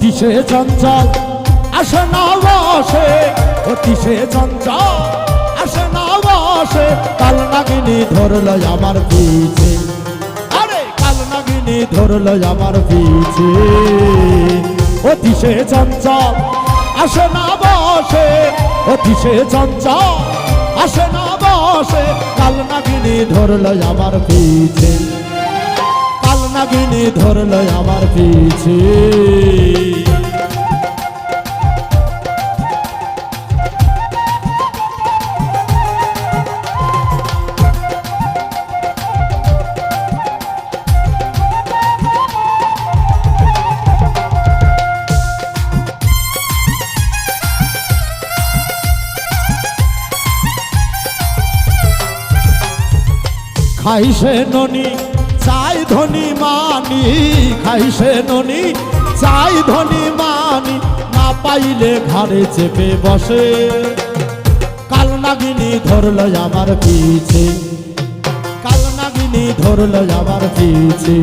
অতি সে চঞ্চল আসে না বসে, অতি সে চঞ্চল আসে না বসে। কাল নাগিনী ধরল আমার পিছে, আরে কাল নাগিনী ধরল আমার পিছে। অতি সে চঞ্চল আসে না বসে, অতি সে চঞ্চল আসে না বসে। কাল নাগিনী ধরল আমার পিছে, কাল নাগিনী ধরল আমার পিছে। খাইছে ননি চাই ধনী মানি, খাইছে ননি চাই ধনী মানি। না পাইলে ঘাড়ে চেপে বসে, কাল নাগিনী ধরল আমার পিছে, কাল নাগিনী ধরল আমার পিছে।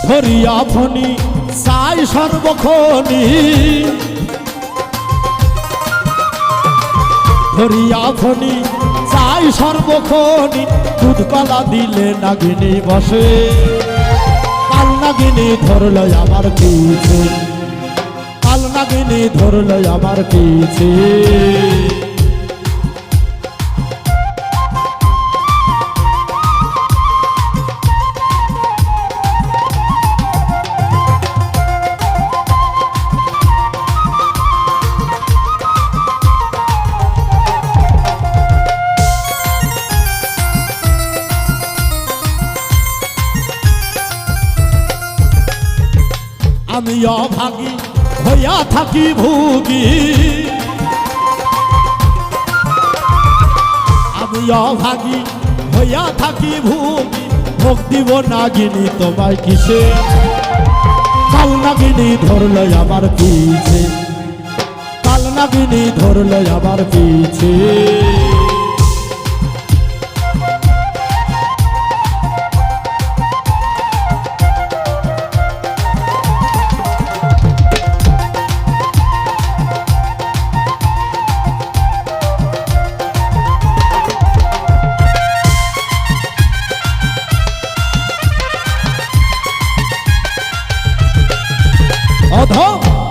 ধরিয়া ফণি চাই সর্বক্ষণি, ধরিয়া ফণি চাই সর্বক্ষণি। দুধ কলা দিলে নাগিনী বসে, কাল নাগিনী ধরল আমার পিছে, কাল নাগিনী ধরল আমার পিছে। আমি অভাগী হইয়া থাকি ভোগী, আমি অভাগী হইয়া থাকি ভোগী। ভোগ দিব নাগিনী তোমায় কিসে, কাল নাগিনী ধরল আমার পিছে, কাল নাগিনী ধরল আমার পিছে।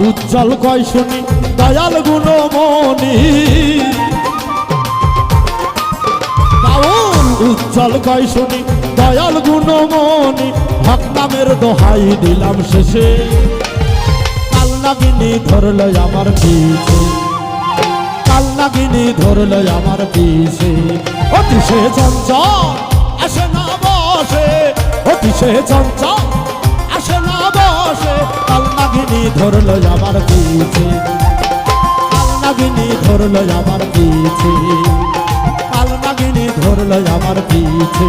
উজ্জ্বল কয় শুনি দয়াল গুণমণি, উজ্জ্বল কয় শুনি দয়াল গুণমণি। হক নামের দোহাই দিলাম শেষে, কাল নাগিনী ধরল আমার পিছে, কাল নাগিনী ধরল আমার পিছে। অতি সে চঞ্চল আসে না বসে, অতি সে চঞ্চল আসে না বসে। কাল নাগিনী ধরল আমার পিছে, কাল নাগিনী ধরল আমার পিছে, কাল নাগিনী ধরল আমার পিছে,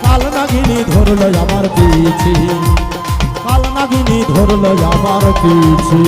কাল নাগিনী ধরল আমার পিছে, কাল নাগিনী ধরল আমার পিছে।